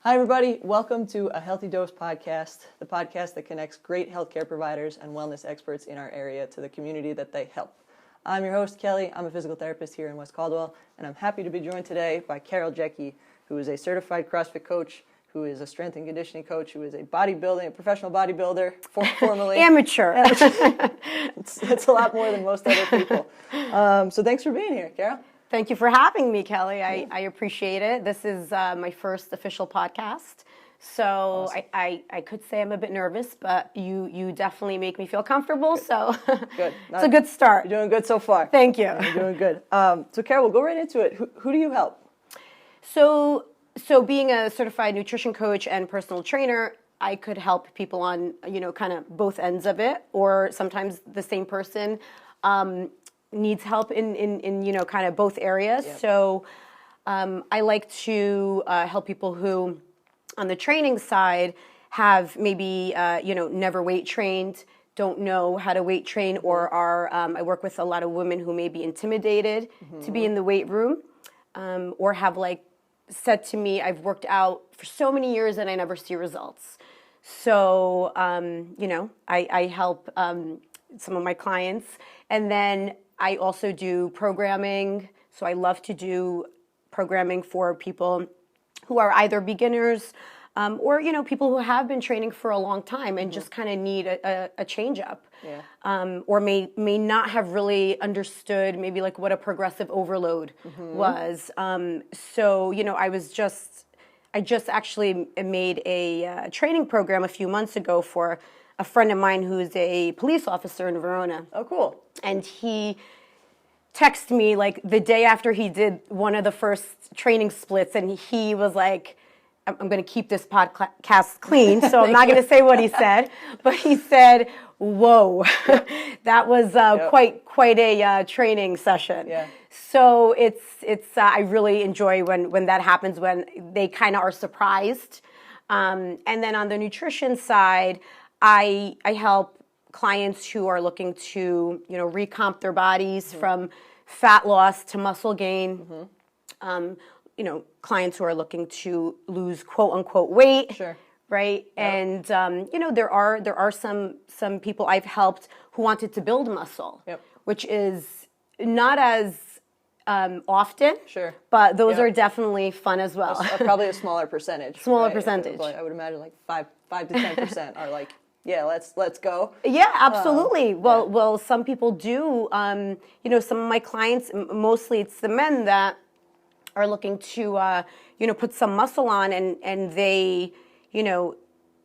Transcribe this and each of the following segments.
Hi, everybody. Welcome to A Healthy Dose podcast, the podcast that connects great healthcare providers and wellness experts in our area to the community that they help. I'm your host, Kelly. I'm a physical therapist here in West Caldwell, and I'm happy to be joined today by Carole Jecki, who is a certified CrossFit coach, who is a strength and conditioning coach, who is a professional bodybuilder, formerly. Amateur. It's a lot more than most other people. So thanks for being here, Carole. Thank you for having me, Kelly. I appreciate it. This is my first official podcast. So awesome. I could say I'm a bit nervous, but you definitely make me feel comfortable. Good. So good. It's a good start. You're doing good so far. Thank you. You're doing good. So Carole, we'll go right into it. Who do you help? So being a certified nutrition coach and personal trainer, I could help people on, kind of both ends of it, or sometimes the same person needs help in kind of both areas. Yep. So I like to help people who, on the training side, have maybe never weight trained, don't know how to weight train, or are I work with a lot of women who may be intimidated to be in the weight room, or have said to me, I've worked out for so many years and I never see results. So I help some of my clients, and then I also do programming. So I love to do programming for people who are either beginners or, people who have been training for a long time and just kind of need a change up. Yeah. Or may not have really understood maybe what a progressive overload was. So, I just actually made a training program a few months ago for a friend of mine who's a police officer in Verona. Oh, cool. And he texted me the day after he did one of the first training splits, and he was like, I'm going to keep this podcast clean, so I'm not going to say what he said, but he said, whoa, that was quite a training session. Yeah. So it's I really enjoy when that happens, when they kind of are surprised. And then on the nutrition side, I help clients who are looking to, recomp their bodies from fat loss to muscle gain. Clients who are looking to lose quote unquote weight. Sure. Right. Yep. And there are some people I've helped who wanted to build muscle, which is not as often. Sure. But those are definitely fun as well. Probably a smaller percentage. Percentage. I would imagine 5 to 10% are yeah, let's go. Yeah, absolutely. Well, some people do. Some of my clients, mostly it's the men that are looking to, put some muscle on, and they,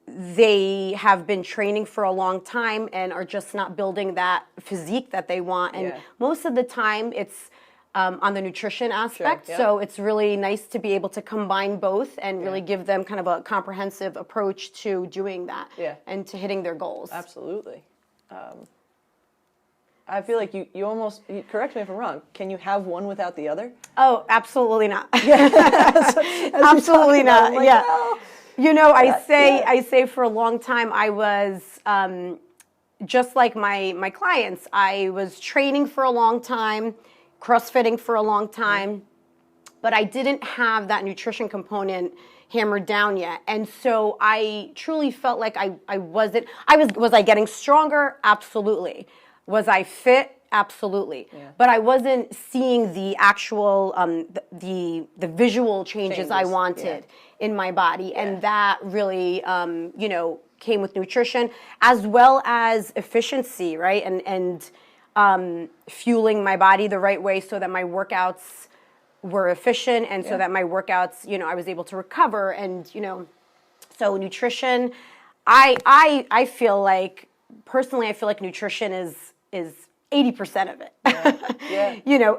they have been training for a long time and are just not building that physique that they want. And most of the time, it's on the nutrition aspect. Sure, so it's really nice to be able to combine both and really give them kind of a comprehensive approach to doing that and to hitting their goals. Absolutely. I feel like you almost, correct me if I'm wrong, can you have one without the other? Oh, absolutely not. Absolutely not. No. I say for a long time I was just like my clients. I was training for a long time, CrossFitting for a long time, but I didn't have that nutrition component hammered down yet. And so I truly felt like I wasn't, was I getting stronger? Absolutely. Was I fit? Absolutely. Yeah. But I wasn't seeing the actual, the visual changes I wanted in my body. Yeah. And that really, came with nutrition as well as efficiency, right? And fueling my body the right way so that my workouts were efficient and so that my workouts, I was able to recover. And, so nutrition, I feel like, personally, I feel like nutrition is 80% of it.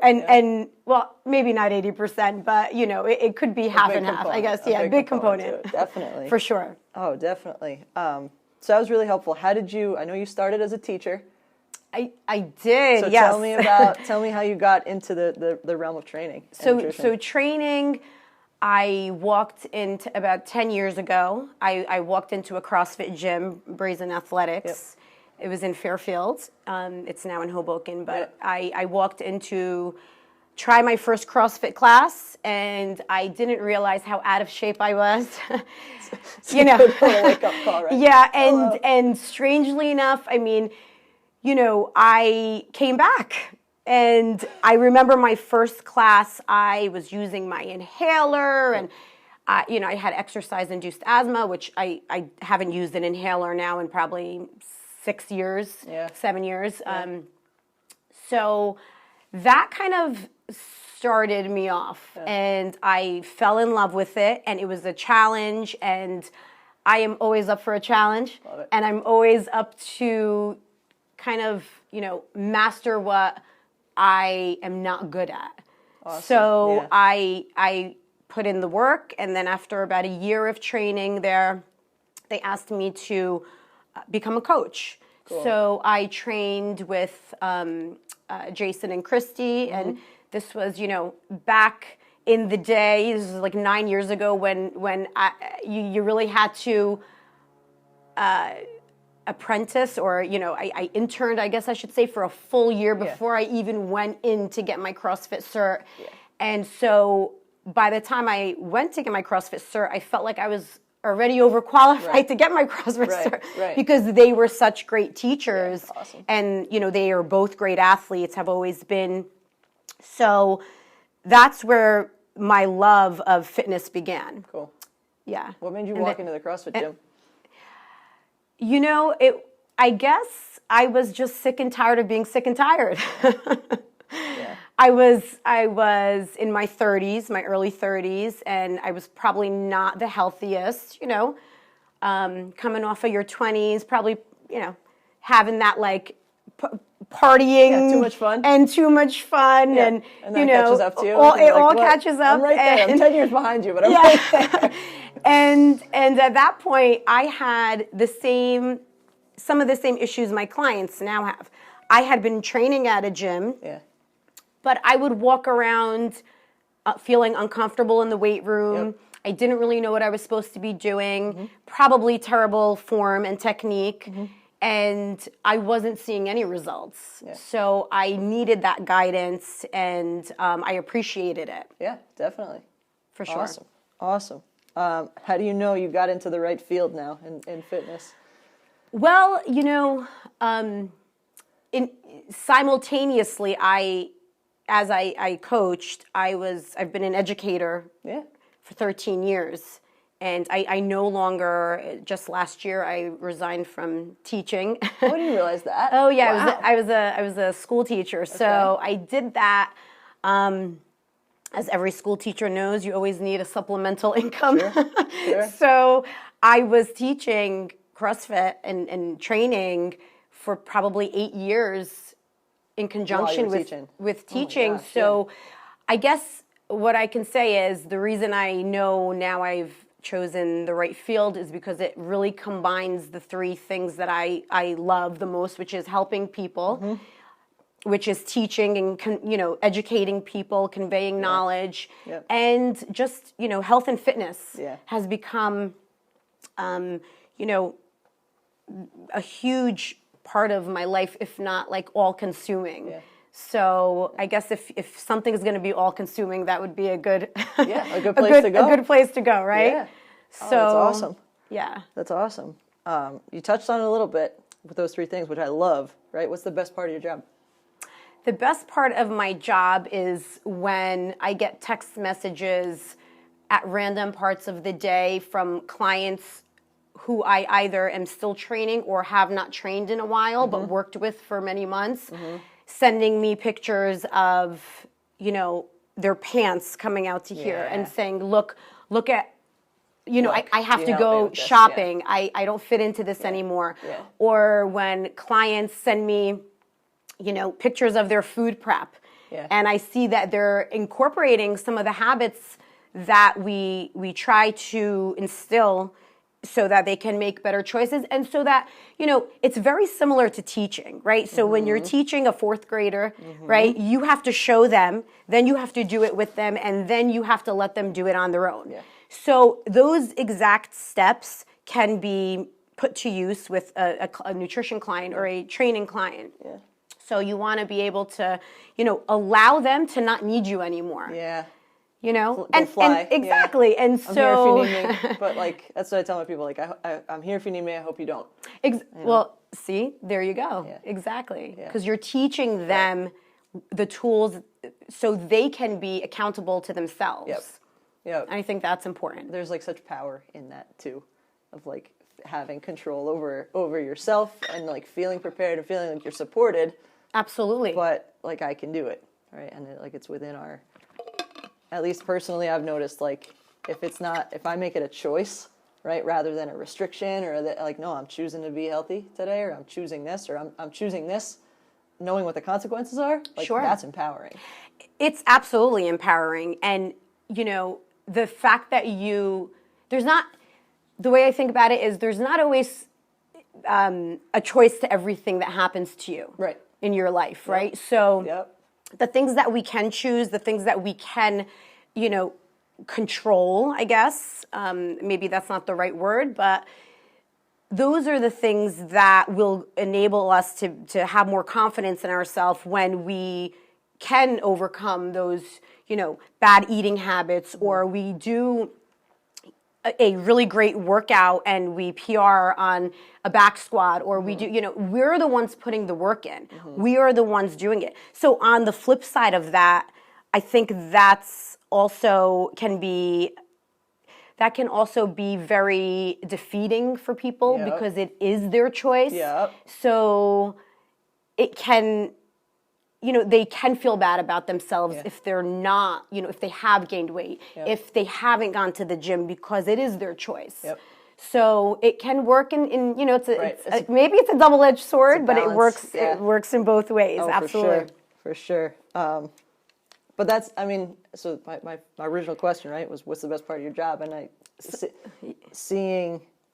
And well, maybe not 80%, but it could be half and half, I guess. Yeah, big component. Definitely. For sure. Oh, definitely. So that was really helpful. I know you started as a teacher. I did. So yes. tell me how you got into the realm of training. So training, I walked into about 10 years ago. I walked into a CrossFit gym, Brazen Athletics. It was in Fairfield. It's now in Hoboken, but I walked into try my first CrossFit class, and I didn't realize how out of shape I was. You know, wake up call, right? Yeah, and strangely enough, I mean, you know, I came back. And I remember my first class, I was using my inhaler, and you know, I had exercise-induced asthma, which I haven't used an inhaler now in probably 6 years, 7 years. So that kind of started me off, and I fell in love with it, and it was a challenge, and I am always up for a challenge, and I'm always up to kind of, you know, master what I am not good at. Awesome. So I put in the work, and then after about a year of training there, they asked me to become a coach. Cool. So I trained with Jason and Christy, and this was, you know, back in the day. This was like 9 years ago when you really had to apprentice, or, you know, I interned, I guess I should say, for a full year before I even went in to get my CrossFit cert. And so by the time I went to get my CrossFit cert, I felt like I was already overqualified to get my CrossFit cert because they were such great teachers. Awesome. And, you know, they are both great athletes, have always been. So that's where my love of fitness began. Cool. Yeah. What made you walk into the CrossFit gym? You know, I guess I was just sick and tired of being sick and tired. I was in my 30s, my early 30s, and I was probably not the healthiest, you know, coming off of your 20s, probably, you know, having that like partying, too much fun, and you know, catches up to you. It all catches up. I'm right there. I'm 10 years behind you, but I'm right there. And at that point, I had some of the same issues my clients now have. I had been training at a gym, but I would walk around feeling uncomfortable in the weight room. I didn't really know what I was supposed to be doing, probably terrible form and technique, and I wasn't seeing any results. So I needed that guidance, and I appreciated it. Yeah, definitely. For sure. Awesome. How do you know you got into the right field now in fitness? Well, you know, simultaneously, as I coached, I've been an educator for 13 years, and I no longer. Just last year, I resigned from teaching. Oh, I didn't realize that. Oh yeah, wow. I was a school teacher, so I did that. As every school teacher knows, you always need a supplemental income. Sure. So I was teaching CrossFit and training for probably 8 years in conjunction with teaching. Gosh, so I guess what I can say is the reason I know now I've chosen the right field is because it really combines the three things that I love the most, which is helping people, which is teaching and, you know, educating people, conveying knowledge, and just, you know, health and fitness has become, you know, a huge part of my life, if not like all-consuming. So I guess if something is going to be all-consuming, that would be a good, a good place to go. A good place to go, right? Yeah. So that's awesome. Yeah, that's awesome. You touched on it a little bit with those three things, which I love. Right? What's the best part of your job? The best part of my job is when I get text messages at random parts of the day from clients who I either am still training or have not trained in a while, but worked with for many months, sending me pictures of, you know, their pants coming out to here and saying, look at, you know, I have to go shopping. I don't fit into this anymore. Or when clients send me, you know, pictures of their food prep. And I see that they're incorporating some of the habits that we try to instill so that they can make better choices, and so that, you know, it's very similar to teaching, right? So when you're teaching a fourth grader, right, you have to show them, then you have to do it with them, and then you have to let them do it on their own. So those exact steps can be put to use with a nutrition client or a training client. So you want to be able to, allow them to not need you anymore. Yeah. And fly. Exactly. Yeah. And so, I'm here if you need me. But like, that's what I tell my people. Like, I'm here if you need me. I hope you don't. Well, see, there you go. Yeah. Exactly. Because you're teaching them the tools so they can be accountable to themselves. Yep. I think that's important. There's like such power in that too, of like having control over yourself and like feeling prepared and feeling like you're supported. Absolutely. But like I can do it, right? And it's within our. At least personally, I've noticed like if I make it a choice, right, rather than a restriction or that like no, I'm choosing to be healthy today, or I'm choosing this, or I'm choosing this, knowing what the consequences are. Like, that's empowering. It's absolutely empowering, and the fact that there's not. The way I think about it is there's not always a choice to everything that happens to you in your life, right? So the things that we can choose, the things that we can, control, I guess, maybe that's not the right word, but those are the things that will enable us to have more confidence in ourselves when we can overcome those, bad eating habits, or we do a really great workout and we PR on a back squat, or we do, we're the ones putting the work in. We are the ones doing it. So on the flip side of that, I think that can also be very defeating for people because it is their choice. So it can, they can feel bad about themselves if they're not, if they have gained weight, if they haven't gone to the gym because it is their choice. So it can work in maybe it's a double-edged sword, but it works in both ways. Oh, absolutely. For sure. But that's, so my original question, right, was what's the best part of your job? And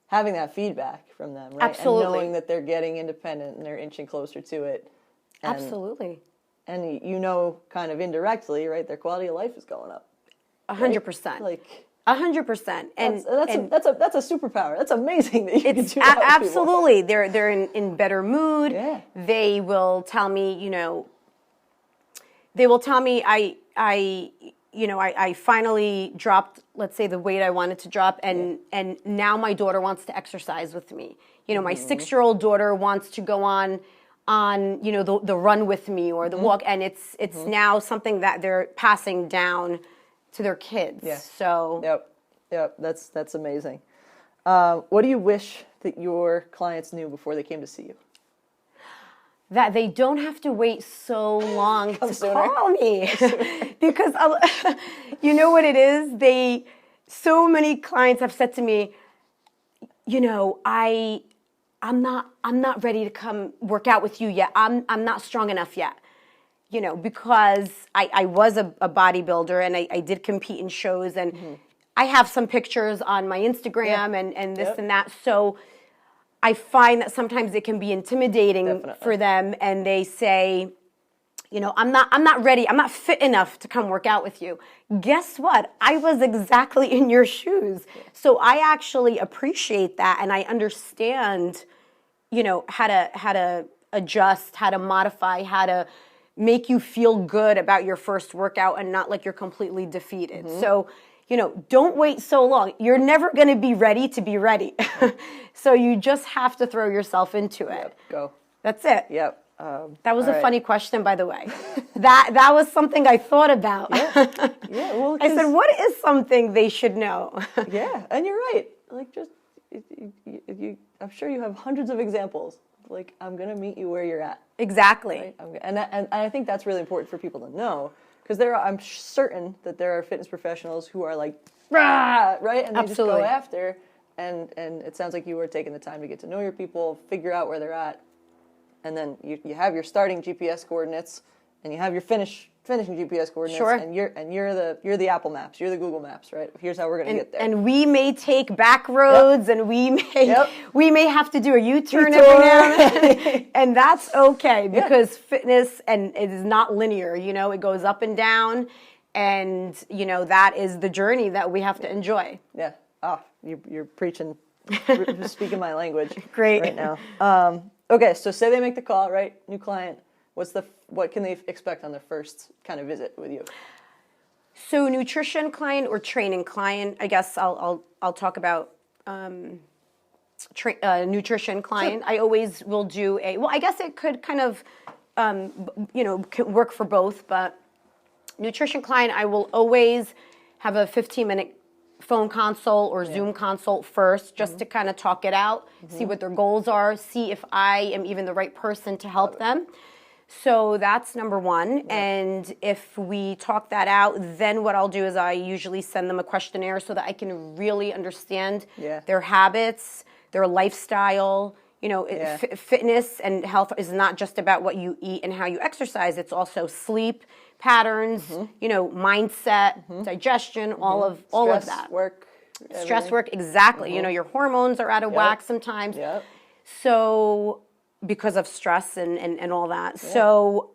having that feedback from them, right? Absolutely. And knowing that they're getting independent and they're inching closer to it. Absolutely. And kind of indirectly, right, their quality of life is going up. 100%. Like 100%. And that's a superpower. That's amazing that you can do that. Absolutely. They're in better mood. Yeah. They will tell me, I finally dropped, let's say, the weight I wanted to drop, and now my daughter wants to exercise with me. My 6-year-old daughter wants to go on the run with me or the walk, and it's now something that they're passing down to their kids. Yeah. So that's amazing. What do you wish that your clients knew before they came to see you? That they don't have to wait so long to call me. Because you know what it is? So many clients have said to me, I'm not ready to come work out with you yet. I'm not strong enough yet. Because I was a bodybuilder and I did compete in shows, and I have some pictures on my Instagram and this and that. So I find that sometimes it can be intimidating for them, and they say, I'm not ready. I'm not fit enough to come work out with you. Guess what? I was exactly in your shoes. So I actually appreciate that, and I understand, how to adjust, how to modify, how to make you feel good about your first workout and not like you're completely defeated. So, don't wait so long. You're never going to be ready to be ready. So you just have to throw yourself into it. Go. That's it. Yep. That was a funny question, by the way. That was something I thought about. Yeah. Well, I said, what is something they should know? Yeah, and you're right. Like, just I'm sure you have hundreds of examples. Like, I'm gonna meet you where you're at. Exactly. Right? And I think that's really important for people to know, because I'm certain that there are fitness professionals who are like, rah, right, and they just go after. And it sounds like you were taking the time to get to know your people, figure out where they're at, and then you have your starting GPS coordinates, and you have your finishing GPS coordinates. Sure. And you're the Apple Maps, you're the Google Maps, right? Here's how we're gonna get there. And we may take back roads, and we may have to do a U-turn every now and then, and that's okay, because fitness and it is not linear. It goes up and down, and that is the journey that we have to enjoy. Yeah. You're preaching, speaking my language. Great. Right now. Okay, so say they make the call, right? New client. what can they expect on their first kind of visit with you? So nutrition client or training client, I guess I'll talk about nutrition client. Sure. I always will do I guess it could kind of, work for both, but nutrition client, I will always have a 15-minute phone consult or Zoom consult first, just to kind of talk it out, see what their goals are, see if I am even the right person to help them. So that's number one. Yeah. And if we talk that out, then what I'll do is I usually send them a questionnaire so that I can really understand their habits, their lifestyle. Fitness and health is not just about what you eat and how you exercise. It's also sleep patterns, mindset, digestion, all of that. Stress work, exactly. Your hormones are out of whack sometimes. Yep. So because of stress and all that. Yeah. So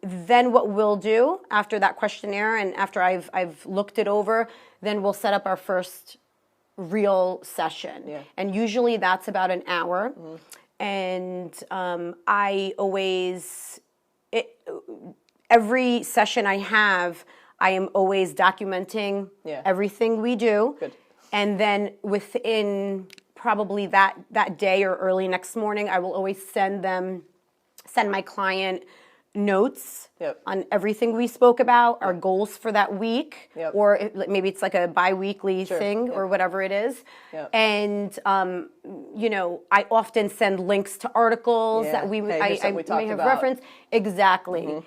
then what we'll do after that questionnaire and after I've looked it over, then we'll set up our first real session. Yeah. And usually that's about an hour. And I always, every session I have, I am always documenting everything we do. Good. And then within probably that day or early next morning, I will always send my client notes on everything we spoke about, our goals for that week, or maybe it's like a bi-weekly thing or whatever it is. And, I often send links to articles that I may have referenced. Exactly.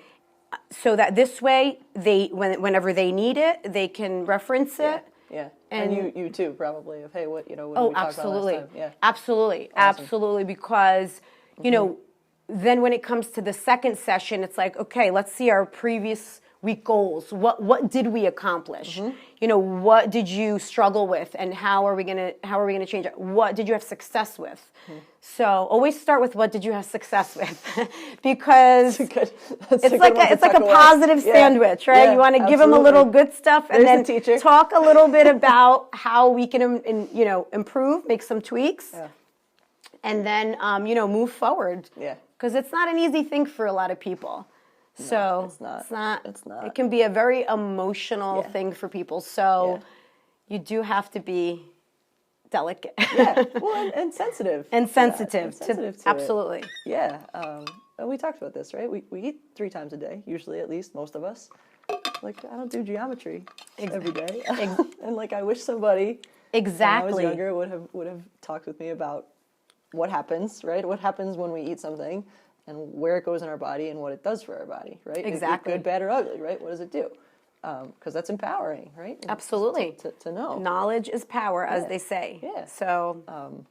So that this way, whenever they need it, they can reference it. Yeah, and you too probably of, hey, what did we talk absolutely. About last time? Yeah. Absolutely, awesome. Absolutely, because then when it comes to the second session, it's like, okay, let's see our previous week goals. What did we accomplish? What did you struggle with, and how are we gonna change it? What did you have success with? So always start with what did you have success with, because it's like a positive sandwich, right? You want to give them a little good stuff, and then talk a little bit about how we can improve, make some tweaks, and then move forward. Yeah, because it's not an easy thing for a lot of people. So it's not. It can be a very emotional thing for people. So you do have to be delicate. Well, and sensitive. And sensitive to absolutely. It. Yeah. And we talked about this, right? We eat 3 times a day, usually, at least, most of us. Like, I don't do geometry every day. And I wish somebody when I was younger would have talked with me about what happens, right? What happens when we eat something, and where it goes in our body and what it does for our body, right? Exactly. Good, bad, or ugly, right? What does it do? Because that's empowering, right? Absolutely. To know. Knowledge is power, as they say. Yeah. So.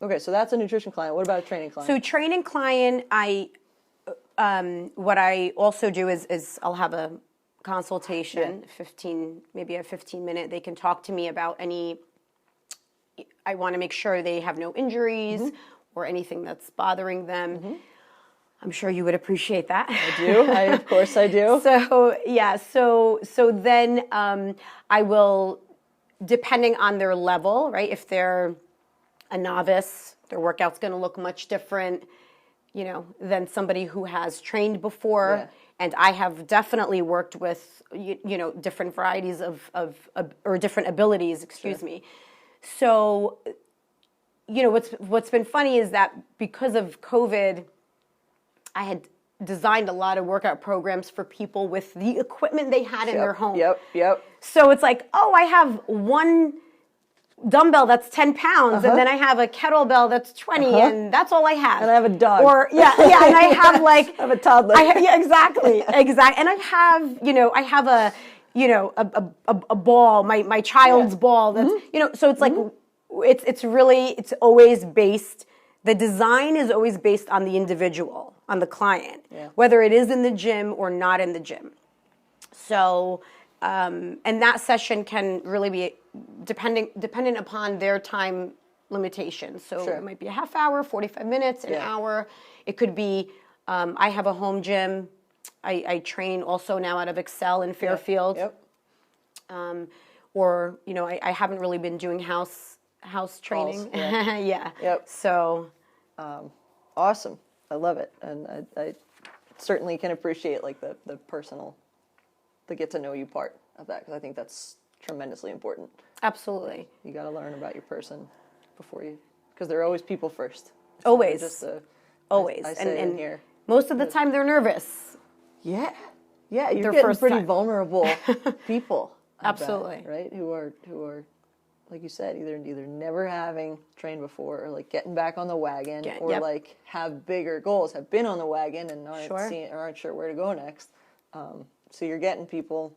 Okay, so that's a nutrition client. What about a training client? So training client, what I also do is I'll have a consultation, 15-minute. They can talk to me about I want to make sure they have no injuries or anything that's bothering them. I'm sure you would appreciate that. I do. Of course I do. So then I will, depending on their level, right? If they're a novice, their workout's going to look much different, than somebody who has trained before. Yeah. And I have definitely worked with, different varieties or different abilities, excuse me. So, what's been funny is that because of COVID, I had designed a lot of workout programs for people with the equipment they had in their home. Yep. So it's like, I have one dumbbell that's 10 pounds, and then I have a kettlebell that's 20, and that's all I have. And I have a dog. And I have I have a toddler. Exactly. And I have, a ball, my child's ball that's, so it's like, it's always based. The design is always based on the individual, on the client, whether it is in the gym or not in the gym. So, and that session can really be dependent upon their time limitations. So it might be a half hour, 45 minutes, an hour. It could be, I have a home gym. I train also now out of Excel in Fairfield. Or, I haven't really been doing house training. Yep. So awesome. I love it. And I certainly can appreciate like the personal, the get to know you part of that, because I think that's tremendously important. Absolutely. You got to learn about your person before you, because they're always people first. It's Always. Just Always. I say and in here. most of the time they're nervous. Yeah. Yeah, you're Their getting first pretty time. vulnerable people. I bet, Absolutely. right? Who are like you said, either never having trained before, or like getting back on the wagon, or yep. like have bigger goals, have been on the wagon and aren't sure where to go next. So you're getting people,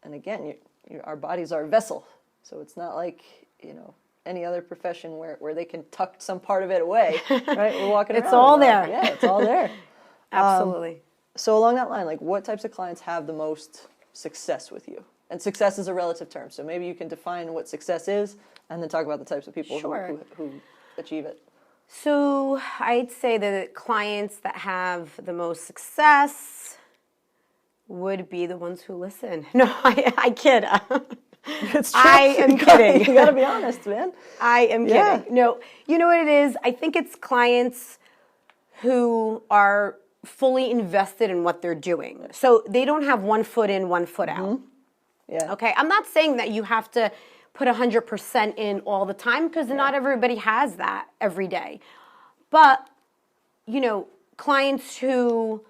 and again, our bodies are a vessel, so it's not like any other profession where they can tuck some part of it away, right? We're walking around. It's all there. Yeah, it's all there. Absolutely. So along that line, like what types of clients have the most success with you? And success is a relative term, so maybe you can define what success is, and then talk about the types of people who achieve it. So I'd say the clients that have the most success would be the ones who listen. No, I kid. It's true. I am kidding. You gotta be honest, man. I am kidding. No, you know what it is? I think it's clients who are fully invested in what they're doing. So they don't have one foot in, one foot out. Yeah. Okay, I'm not saying that you have to put 100% in all the time, because not everybody has that every day. But, clients who,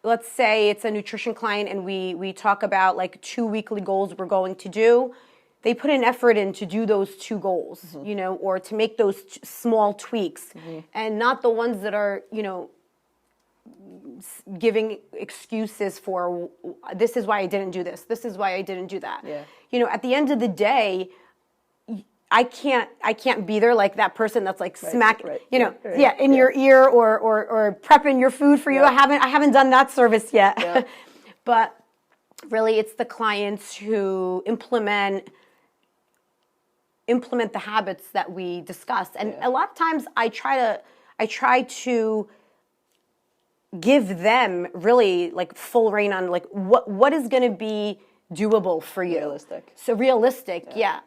let's say it's a nutrition client and we talk about like 2 weekly goals we're going to do, they put an effort in to do those 2 goals, or to make those small tweaks, and not the ones that are, giving excuses for this is why I didn't do this. This is why I didn't do that. Yeah. At the end of the day, I can't be there like that person that's like in your ear or prepping your food for you. I haven't done that service yet. Yeah. But really it's the clients who implement the habits that we discussed. And a lot of times I try to give them really like full reign on like what is going to be doable for you. Realistic. So realistic, yeah.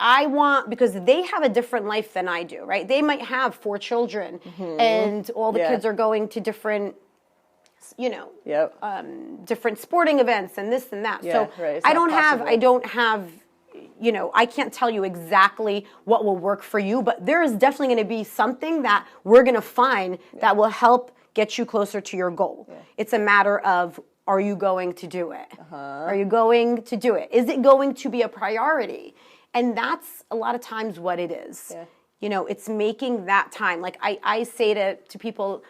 I want, because they have a different life than I do, right? They might have 4 children and all the kids are going to different, different sporting events and this and that. Yeah, so right. I don't have, I can't tell you exactly what will work for you, but there is definitely going to be something that we're going to find that will help get you closer to your goal. Yeah. It's a matter of, are you going to do it? Are you going to do it? Is it going to be a priority? And that's a lot of times what it is. Yeah. It's making that time. Like I say to people,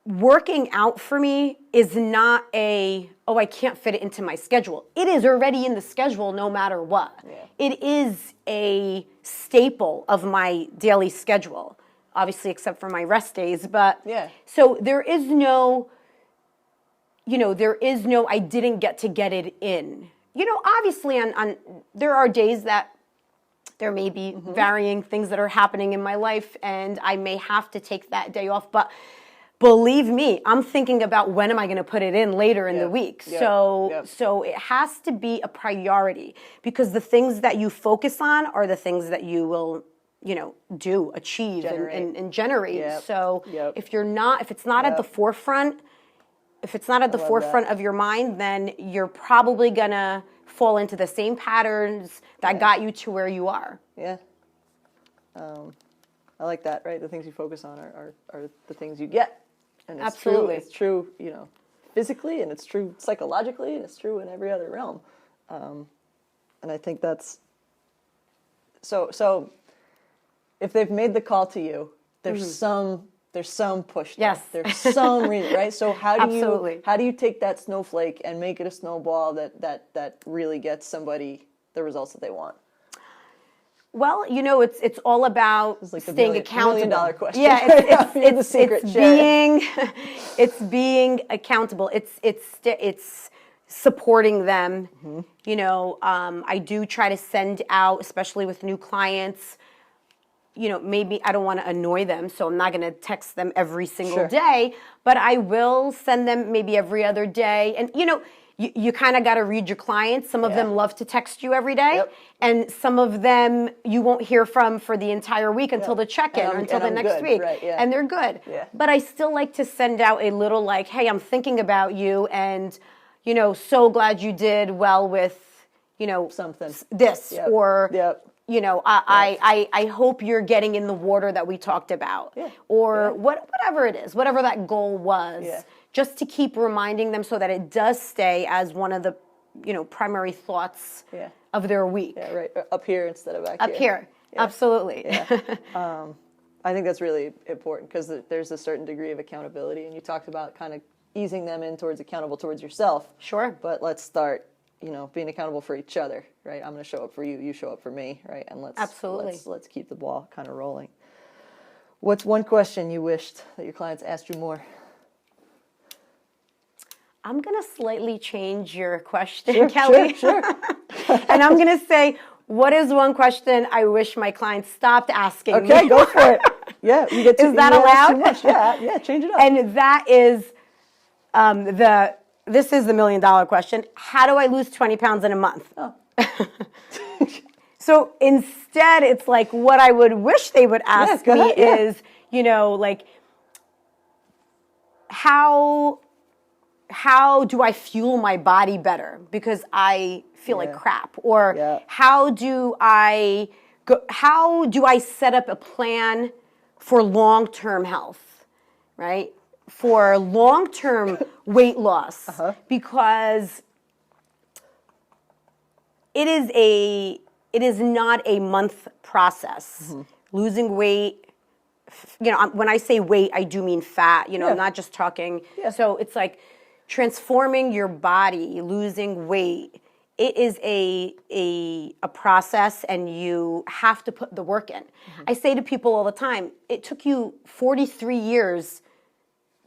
working out for me is not I can't fit it into my schedule. It is already in the schedule no matter what. Yeah. It is a staple of my daily schedule. Obviously, except for my rest days, but so there is no I didn't get to get it in. Obviously on there are days that there may be varying things that are happening in my life and I may have to take that day off, but believe me, I'm thinking about when am I going to put it in later in the week. So it has to be a priority, because the things that you focus on are the things that you will achieve and generate. Yep. So if it's not at the forefront, of your mind, then you're probably gonna fall into the same patterns that got you to where you are. Yeah. I like that, right? The things you focus on are the things you get. And it's Absolutely. It's true, physically, and it's true psychologically, and it's true in every other realm. And I think that's so if they've made the call to you, there's some push there. Yes. There's some reason, right? So how do you take that snowflake and make it a snowball that really gets somebody the results that they want? Well, it's all about like staying accountable. $1 million question. Yeah, it's being accountable. It's supporting them. I do try to send out, especially with new clients, maybe I don't want to annoy them, so I'm not going to text them every single day, but I will send them maybe every other day. And, you kind of got to read your clients. Some of them love to text you every day. Yep. And some of them you won't hear from for the entire week until the check-in or until the next week. Right, yeah. And they're good. Yeah. But I still like to send out a little like, hey, I'm thinking about you and, you know, so glad you did well with, you know, something. This Yep. or, Yep. you know, I hope you're getting in the water that we talked about. Yeah. Or whatever it is, whatever that goal was. Yeah. Just to keep reminding them so that it does stay as one of the, you know, primary thoughts of their week. Yeah, right. Up here instead of back Up here. Yeah. Absolutely. Yeah. I think that's really important because there's a certain degree of accountability, and you talked about kind of easing them in towards accountable towards yourself. Sure. But let's start, you know, being accountable for each other, right? I'm going to show up for you, you show up for me, right? And let's keep the ball kind of rolling. What's one question you wished that your clients asked you more? I'm going to slightly change your question, Kelly. Sure. And I'm going to say, what is one question I wish my clients stopped asking me? Okay, go for it. Yeah, you get Is that allowed? Too much. Yeah, change it up. And that is this is the $1 million question. How do I lose 20 pounds in a month? Oh. So instead, it's like what I would wish they would ask me is, you know, like, how do I fuel my body better because I feel like crap? Or how do I set up a plan for long-term health, right? For long-term weight loss, because it is not a month process. Losing weight, you know, when I say weight, I do mean fat. You know, I'm not just talking. So it's like transforming your body, losing weight. It is a process, and you have to put the work in. I say to people all the time, it took you 43 years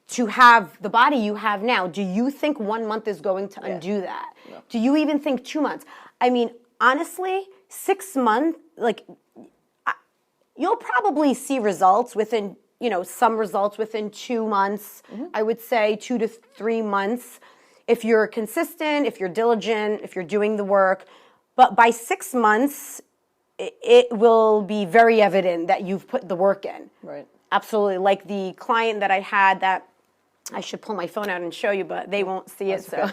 to have the body you have now. Do you think 1 month is going to undo that? No. Do you even think 2 months? I mean, honestly, 6 months, like, you'll probably see results within, you know, some results within 2 months. I would say 2 to 3 months. If you're consistent, if you're diligent, if you're doing the work. But by 6 months, it will be very evident that you've put the work in. Right. Absolutely. Like the client that I had that, I should pull my phone out and show you, but they won't see it. So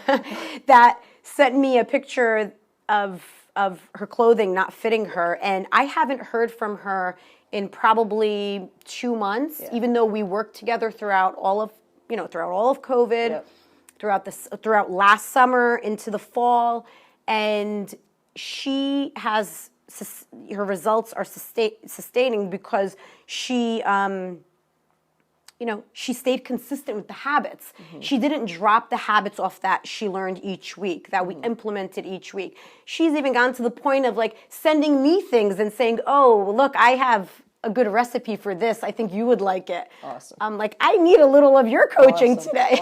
that sent me a picture of her clothing not fitting her. And I haven't heard from her in probably 2 months, even though we worked together throughout all of COVID, throughout last summer into the fall. And she has, her results are sustaining because she, she stayed consistent with the habits. She didn't drop the habits off that she learned each week, that we implemented each week. She's even gone to the point of like sending me things and saying, oh, look, I have a good recipe for this. I think you would like it. Awesome. I'm like, I need a little of your coaching today.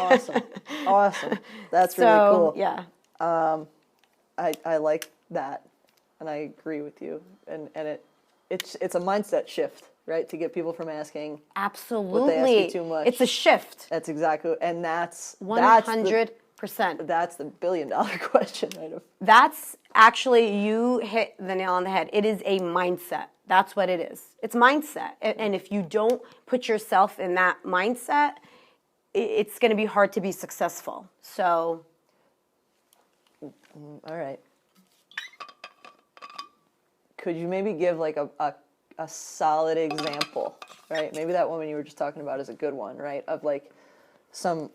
Awesome. That's really cool. Yeah. I like that, and I agree with you. And it's a mindset shift, right? To get people from asking. Absolutely. What they ask you too much. It's a shift. That's exactly, and that's 100%. That's the $1 billion question, right? That's actually, you hit the nail on the head. It is a mindset. That's what it is. It's mindset. And if you don't put yourself in that mindset, it's going to be hard to be successful. So. All right. Could you maybe give like a solid example, right? Maybe that woman you were just talking about is a good one, right? Of like some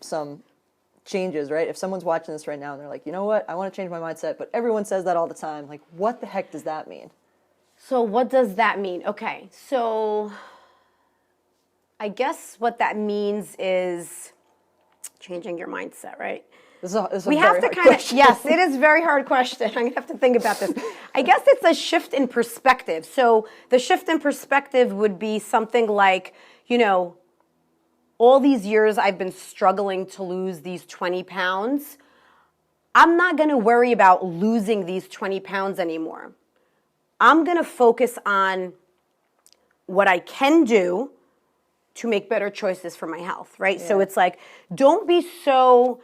changes, right? If someone's watching this right now and they're like, you know what, I want to change my mindset, but everyone says that all the time. Like, what the heck does that mean? So what does that mean? Okay, so I guess what that means is changing your mindset, right? This is a we very have to hard kind of, question. yes, it is a very hard question. I'm going to have to think about this. I guess it's a shift in perspective. So the shift in perspective would be something like, you know, all these years I've been struggling to lose these 20 pounds. I'm not going to worry about losing these 20 pounds anymore. I'm going to focus on what I can do to make better choices for my health, right? Yeah. So it's like, don't be so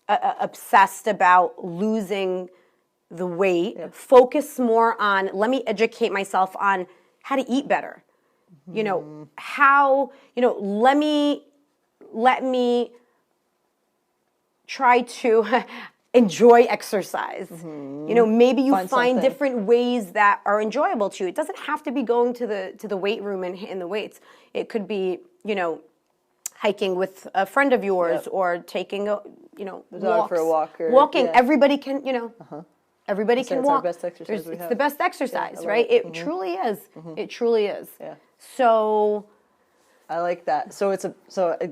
obsessed about losing the weight. Focus more on, let me educate myself on how to eat better. You know, how, you know, let me try to enjoy exercise. You know, maybe you find different ways that are enjoyable to you. It doesn't have to be going to the weight room and hitting the weights. It could be, you know, hiking with a friend of yours or taking a, you know, the dog for a walk or walking. Everybody can, you know, everybody can walk. It's our best exercise we have. It's the best exercise, right? It truly is. It truly is. Yeah. So I like that. So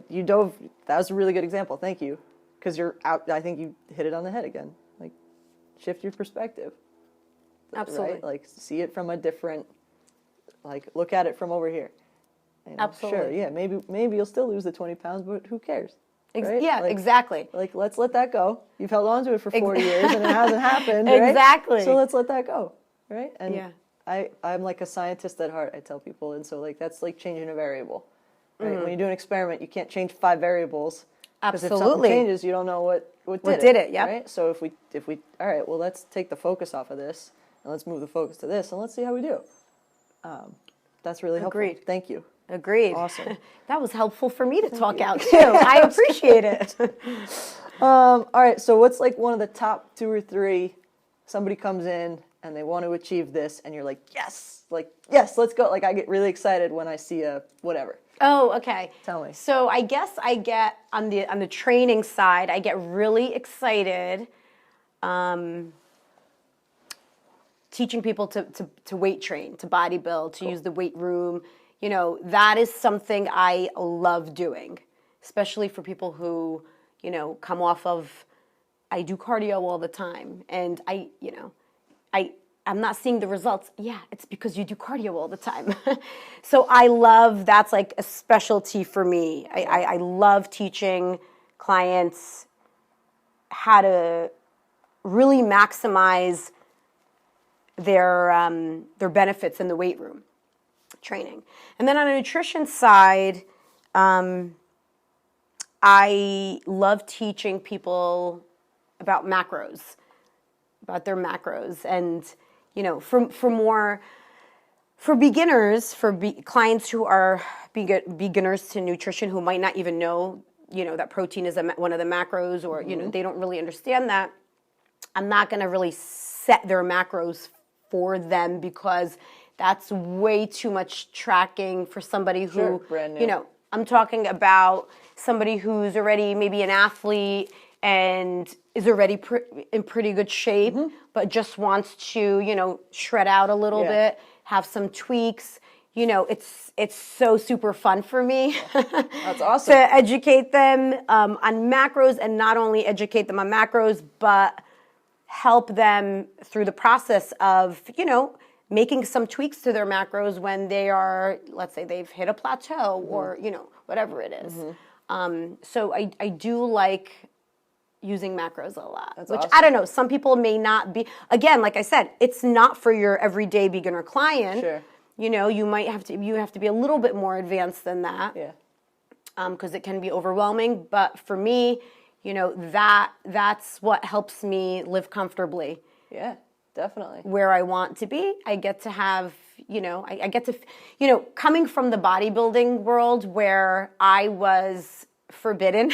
you dove. That was a really good example. Thank you, because you're out. I think you hit it on the head again. Like, shift your perspective. Absolutely. Right? Like, see it from a different. Like, look at it from over here. You know, Absolutely. Sure. Yeah. Maybe you'll still lose the 20 pounds, but who cares? Right? Yeah. Like, exactly. Like, let's let that go. You've held on to it for 40 years, and it hasn't happened. Right? Exactly. So let's let that go. Right. And yeah. I'm like a scientist at heart, I tell people, and so like that's like changing a variable. Right? When you do an experiment, you can't change 5 variables. Because if something Absolutely. changes, you don't know what did it. Yeah. Right? So if we all right, well, let's take the focus off of this and let's move the focus to this and let's see how we do. That's really helpful. Agreed. Thank you. Agreed. Awesome. That was helpful for me to talk out too. I appreciate it. All right. So what's like one of the top 2 or 3? Somebody comes in and they want to achieve this, and you're like, yes, let's go. Like I get really excited when I see a whatever. Oh, okay. Tell me. So I guess I get on the training side, I get really excited teaching people to weight train, to body build, to use the weight room. You know, that is something I love doing, especially for people who, you know, come off of, I do cardio all the time, and I'm not seeing the results. Yeah, it's because you do cardio all the time. So I love, that's like a specialty for me. I love teaching clients how to really maximize their benefits in the weight room training. And then on the nutrition side, I love teaching people about macros, about their macros, and you know, for beginners, clients who are beginners to nutrition who might not even know, you know, that protein is one of the macros, or you know, they don't really understand that. I'm not going to really set their macros for them because that's way too much tracking for somebody who, brand new. You know, I'm talking about somebody who's already maybe an athlete and is already in pretty good shape, but just wants to, you know, shred out a little bit, have some tweaks. You know, it's so super fun for me. That's awesome. To educate them on macros, and not only educate them on macros, but help them through the process of, you know, making some tweaks to their macros when they are, let's say they've hit a plateau or, you know, whatever it is. So I do like using macros a lot. That's which awesome. I don't know, some people may not be, again, like I said, it's not for your everyday beginner client. Sure. You know, you have to be a little bit more advanced than that. Yeah. Because it can be overwhelming. But for me, you know, that's what helps me live comfortably. Yeah, definitely. Where I want to be. I get to have, you know, I get to, you know, coming from the bodybuilding world where I was forbidden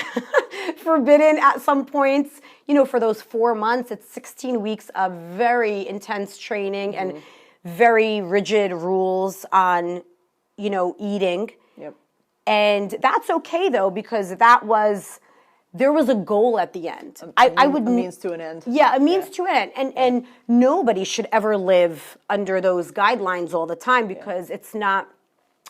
at some points, you know, for those 4 months, it's 16 weeks of very intense training and very rigid rules on, you know, eating. Yep. And that's okay though, because there was a goal at the end. A means to an end. Yeah, a means to an end. And nobody should ever live under those guidelines all the time, because it's not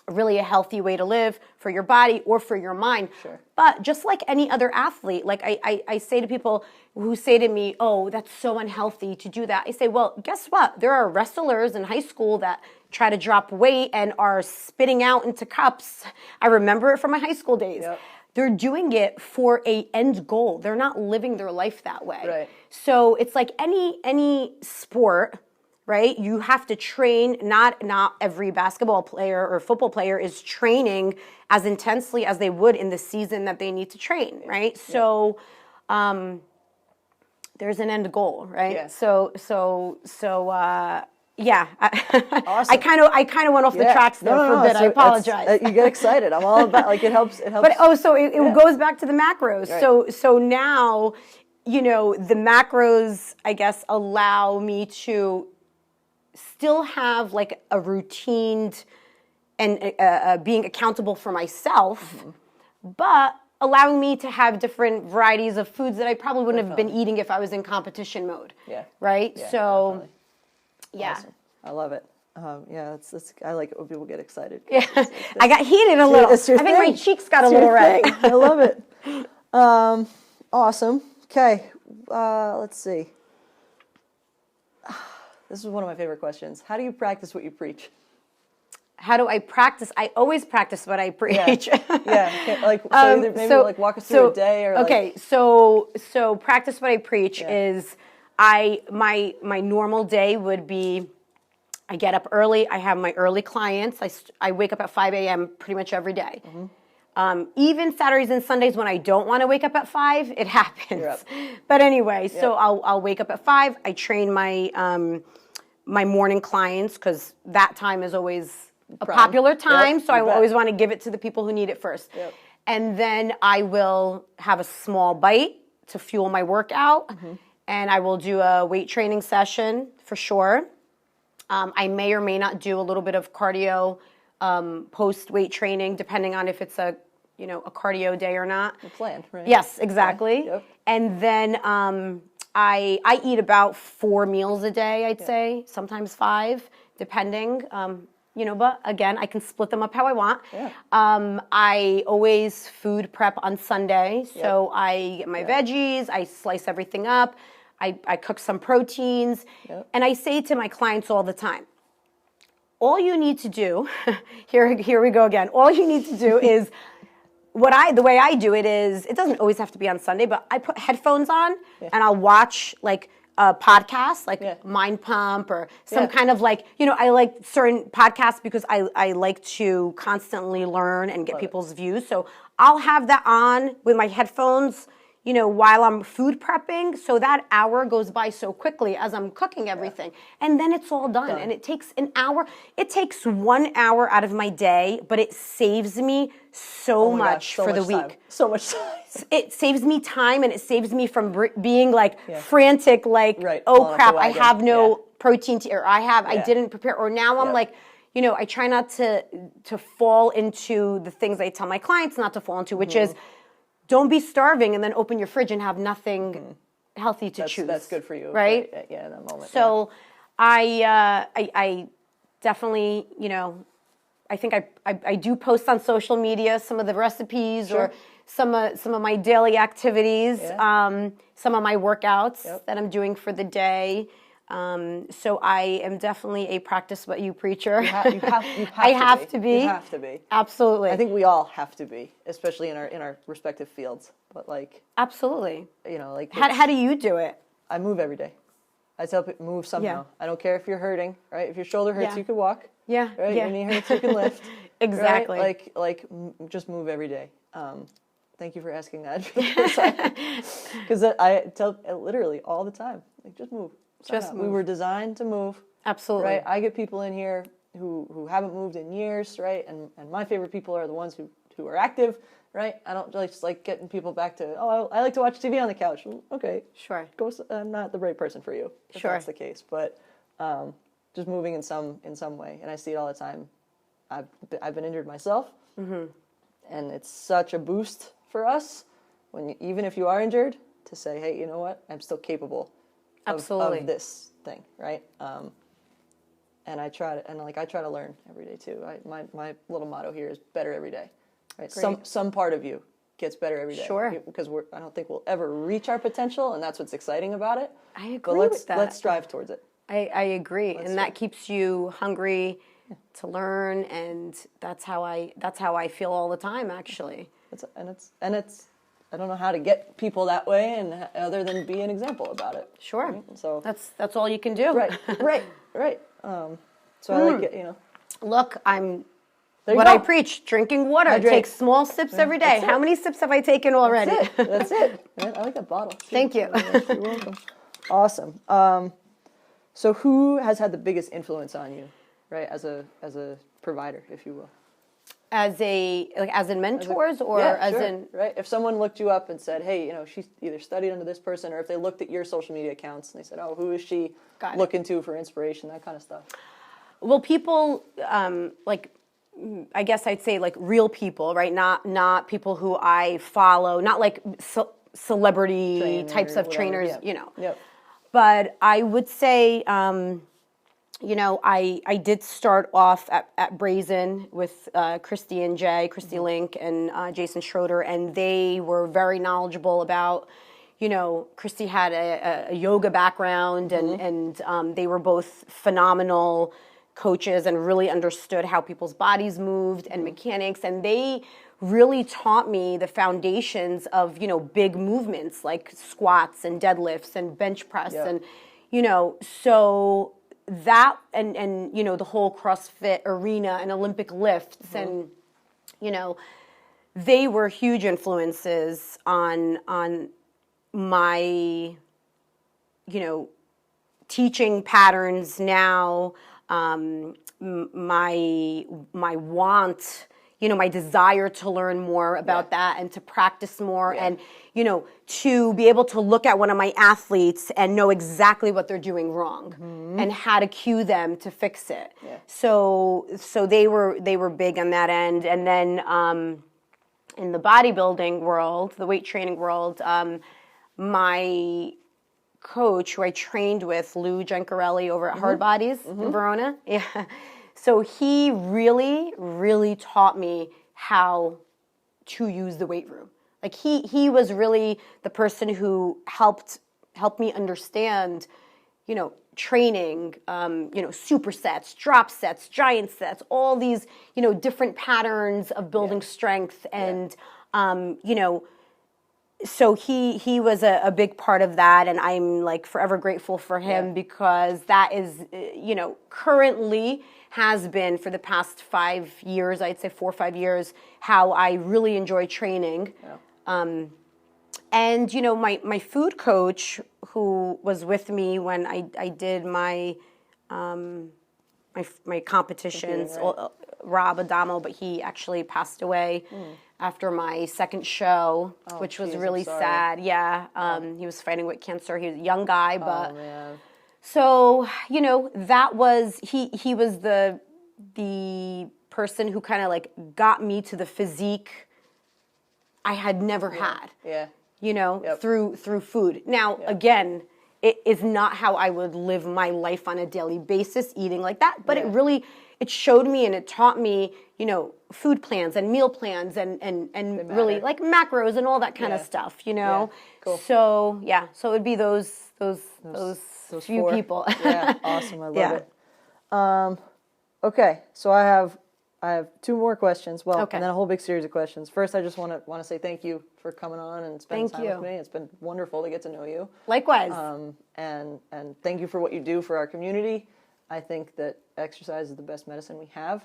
really a healthy way to live for your body or for your mind. Sure. But just like any other athlete, like I say to people who say to me, oh, that's so unhealthy to do that. I say, well, guess what? There are wrestlers in high school that try to drop weight and are spitting out into cups. I remember it from my high school days. Yep. They're doing it for a end goal. They're not living their life that way. Right. So it's like any sport, right? You have to train. Not every basketball player or football player is training as intensely as they would in the season that they need to train, right? So there's an end goal, right? Yeah. Yeah. Awesome. I kind of went off the tracks there for a bit. So I apologize. you get excited. I'm all about, like, it helps. But so it goes back to the macros. Right. So now, the macros, I guess, allow me to still have like a routine and being accountable for myself, but allowing me to have different varieties of foods that I probably wouldn't have been eating if I was in competition mode. Yeah. Right? Yeah, So, definitely. yeah. Awesome. I love it. That's I like it when people get excited. Yeah. I got heated a little. I think my cheeks got a little red. I love it. Awesome. Okay. Let's see. This is one of my favorite questions. How do you practice what you preach? How do I practice? I always practice what I preach. Yeah. Okay. Like, so either maybe like walk us through a day or okay. Like... So practice what I preach is my normal day would be I get up early. I have my early clients. I wake up at 5 a.m. pretty much every day. Even Saturdays and Sundays when I don't want to wake up at 5, it happens. But anyway, so I'll wake up at 5. I train my my morning clients because that time is always a popular time. So I always want to give it to the people who need it first. And then I will have a small bite to fuel my workout. And I will do a weight training session for sure. I may or may not do a little bit of cardio post weight training, depending on if it's a cardio day or not. The plan, right? Yes, exactly. Yep. And then I eat about 4 meals a day, I'd say, sometimes 5, depending. But again, I can split them up how I want. I always food prep on Sunday, so I get my veggies, I slice everything up, I cook some proteins, and I say to my clients all the time, all you need to do, here we go again, all you need to do is, the way I do it is, it doesn't always have to be on Sunday, but I put headphones on and I'll watch like a podcast, like Mind Pump or some kind of like, I like certain podcasts because I like to constantly learn and get people's views. So I'll have that on with my headphones, while I'm food prepping. So that hour goes by so quickly as I'm cooking everything. And then it's all done. And it takes an hour. It takes 1 hour out of my day, but it saves me so much for the week. Time. So much time. It saves me time and it saves me from being like frantic, like, oh crap, I have no protein or I didn't prepare, or now I'm like, I try not to fall into the things I tell my clients not to fall into, which is don't be starving and then open your fridge and have nothing healthy to choose. That's good for you. Right? Yeah, in that moment. So I definitely, I think I do post on social media some of the recipes or some of my daily activities, some of my workouts that I'm doing for the day. So I am definitely a practice what you preacher. You have I have to be. You have to be. Absolutely. I think we all have to be, especially in our respective fields. But like, absolutely. Like how do you do it? I move every day. I tell people move somehow. I don't care if you're hurting, right? If your shoulder hurts, you can walk. Yeah. Right. Yeah. Your knee hurts, you can lift. Exactly. Right? Just move every day. Thank you for asking that. Because I tell literally all the time, like, just move. Just move. We were designed to move. Absolutely. Right. I get people in here who haven't moved in years, right? And my favorite people are the ones who are active, right? I don't just like getting people back to, I like to watch TV on the couch. Okay. Sure. I'm not the right person for you if that's the case. But just moving in some way. And I see it all the time. I've been injured myself. And it's such a boost for us even if you are injured to say, hey, you know what? I'm still capable of this thing, right? And I try to learn every day too. My little motto here is better every day, right? Some part of you gets better every day. Sure. Because I don't think we'll ever reach our potential, and that's what's exciting about it. I agree with that. Let's strive towards it. I agree, that keeps you hungry to learn, and that's how I feel all the time, actually. It's I don't know how to get people that way, and other than be an example about it. Sure. Right? So that's all you can do. Right. So I like it. Look, I'm What I preach, drinking water. Hydrate. Take small sips every day. How many sips have I taken already? That's it. Man, I like that bottle. Thank you. You're welcome. Awesome. So who has had the biggest influence on you, right, as a provider, if you will? As in mentors right? If someone looked you up and said, hey, you know, she either studied under this person, or if they looked at your social media accounts and they said, oh, who is she looking to for inspiration, that kind of stuff. Well, people I guess I'd say like real people, right? Not people who I follow, not like celebrity types of trainers, you know. Yep. But I would say, you know, I did start off at Brazen with Christy Link and Jason Schroeder, and they were very knowledgeable about, you know, Christy had a yoga background, and they were both phenomenal coaches and really understood how people's bodies moved and mechanics, and they really taught me the foundations of, you know, big movements like squats and deadlifts and bench press and, you know, so that and you know, the whole CrossFit arena and Olympic lifts and, you know, they were huge influences on my, you know, teaching patterns now, my want, you know, my desire to learn more about that and to practice more and, you know, to be able to look at one of my athletes and know exactly what they're doing wrong and how to cue them to fix it. Yeah. So they were big on that end. And then in the bodybuilding world, the weight training world, my coach who I trained with, Lou Gencarelli over at Hard Bodies in Verona. Yeah. So he really, really taught me how to use the weight room. Like he was really the person who helped me understand, you know, training, you know, supersets, drop sets, giant sets, all these, you know, different patterns of building strength and, you know, so he was a big part of that, and I'm like forever grateful for him because that is, you know, currently has been for the past 5 years, I'd say 4 or 5 years, how I really enjoy training. Yeah. And, you know, my food coach who was with me when I did my competitions, Rob Adamo, but he actually passed away after my second show, which was really sad. Yeah, he was fighting with cancer. He was a young guy, but so, you know, that was he was the person who kind of like got me to the physique I had never had. Yeah. You know, through food. Now, again, it is not how I would live my life on a daily basis, eating like that. But it showed me and it taught me, you know, food plans and meal plans and really like macros and all that kind of stuff, you know. Yeah. Cool. So so it would be those few four people. Yeah, awesome. I love it. Okay, so I have 2 more questions. Well, and then a whole big series of questions. First, I just want to say thank you for coming on and spending time with me. It's been wonderful to get to know you. Likewise. And thank you for what you do for our community. I think that exercise is the best medicine we have,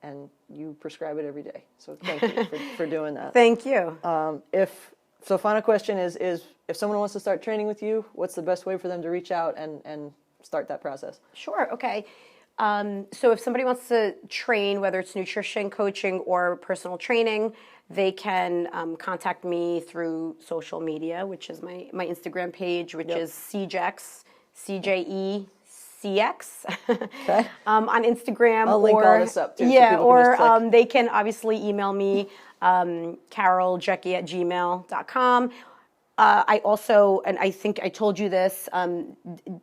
and you prescribe it every day. So thank you for doing that. Thank you. Final question is if someone wants to start training with you, what's the best way for them to reach out and start that process? Sure. Okay. So if somebody wants to train, whether it's nutrition, coaching, or personal training, they can contact me through social media, which is my Instagram page, which is CJEX, CJECX. Okay. On Instagram. I'll link all this up too. Yeah, so they can obviously email me, carolejecki@gmail.com. I also, and I think I told you this,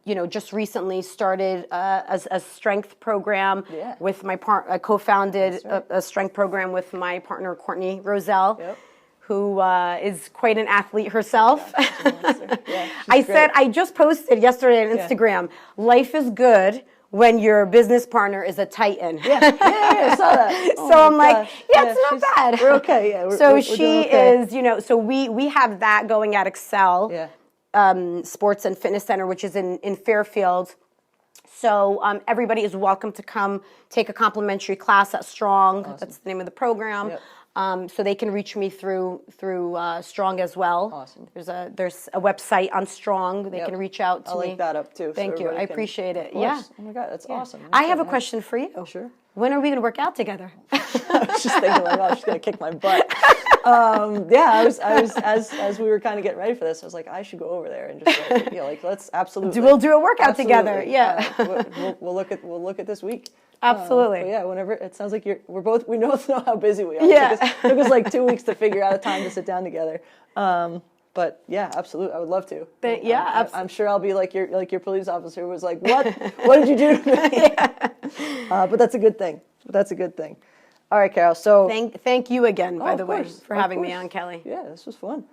you know, just recently started a strength program with my I co-founded a strength program with my partner, Courtney Roselle, who is quite an athlete herself. I just posted yesterday on Instagram, life is good when your business partner is a titan. I saw that. So I'm like, it's not bad. We're okay. Yeah, we're she is, you know, so we have that going at Excel Sports and Fitness Center, which is in Fairfield. So everybody is welcome to come take a complimentary class at Strong. Awesome. That's the name of the program. Yep. So they can reach me through Strong as well. Awesome. There's a website on Strong. They can reach out to me. I'll link that up too. Thank you. I appreciate it. Yeah. Oh my God, that's awesome. I have a question for you. Oh, sure. When are we going to work out together? I was just thinking, like, oh, she's gonna kick my butt. I was as we were kind of getting ready for this, I was like, I should go over there and just like, let's absolutely. We'll do a workout together. Yeah. We'll look at this week. Absolutely. Whenever it sounds like we both know how busy we are. Yeah. It took us like 2 weeks to figure out a time to sit down together. But yeah, absolutely, I would love to. I'm sure I'll be like your police officer who was like, what did you do to me? But that's a good thing. All right, Carol. So thank you again, by the way, for having me on, Kelly. Yeah, this was fun.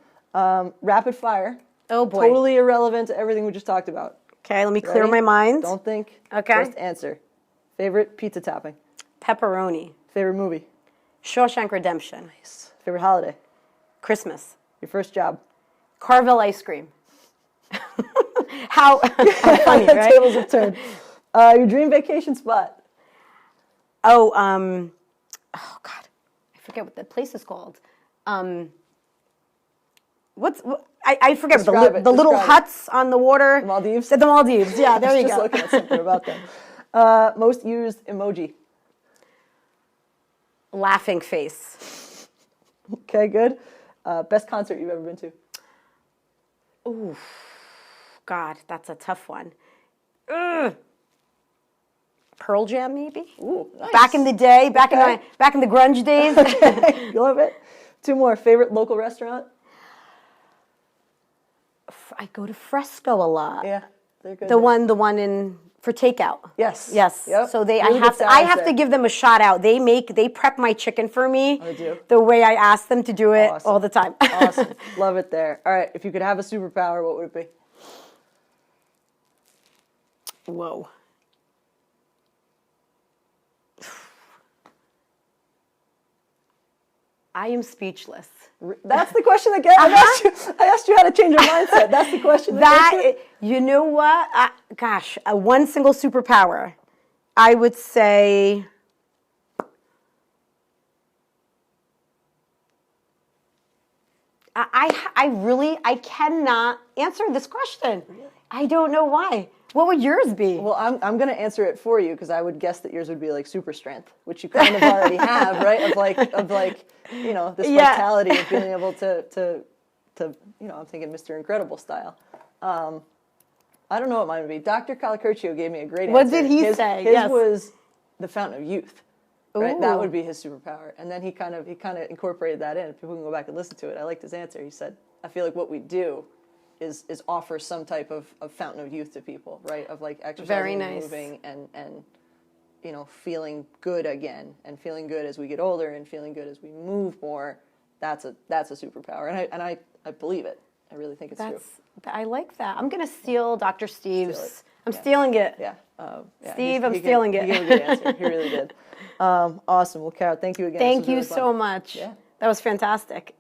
Rapid fire. Oh boy. Totally irrelevant to everything we just talked about. Okay, let me clear my mind. Don't think. Okay. Just answer. Favorite pizza topping? Pepperoni. Favorite movie? Shawshank Redemption. Nice. Favorite holiday? Christmas. Your first job? Carvel ice cream. How funny, right? Tables have turned. Your dream vacation spot? Oh God, I forget what the place is called. I forget the little huts on the water. The Maldives. The Maldives. Yeah, there you go. Just looking at something about them. Most used emoji? Laughing face. Okay, good. Best concert you've ever been to? Ooh, God, that's a tough one. Ugh. Pearl Jam, maybe. Ooh, nice. Back in the day, back in the grunge days. Okay. You love it. 2 more. Favorite local restaurant? I go to Fresco a lot. Yeah, they're good. The one in for takeout. Yes. Yep. So I have to give them a shout out. They prep my chicken for me. I do. The way I ask them to do it all the time. Awesome. Love it there. All right, if you could have a superpower, what would it be? Whoa. I am speakless. That's the question that I asked you how to change your mindset. That's the question. You know what? One single superpower. I would say I cannot answer this question. Really? I don't know why. What would yours be? Well, I'm going to answer it for you because I would guess that yours would be like super strength, which you kind of already have, right? Of like this vitality of being able to I'm thinking Mr. Incredible style. I don't know what mine would be. Dr. Calicurcio gave me a great answer. What did he say? His was the fountain of youth. Right? Ooh. That would be his superpower. And then he kind of incorporated that in. People can go back and listen to it. I liked his answer. He said, I feel like what we do is offer some type of fountain of youth to people, right? Of like exercising and moving and feeling good again, and feeling good as we get older and feeling good as we move more. That's a superpower. And I believe it. I really think it's true. I like that. I'm going to steal Dr. Steve's. I'm stealing it. Yeah. Steve, I'm stealing it. He gave a good answer. He really did. Awesome. Well, Carol, thank you again. Thank you so much. Yeah. That was fantastic.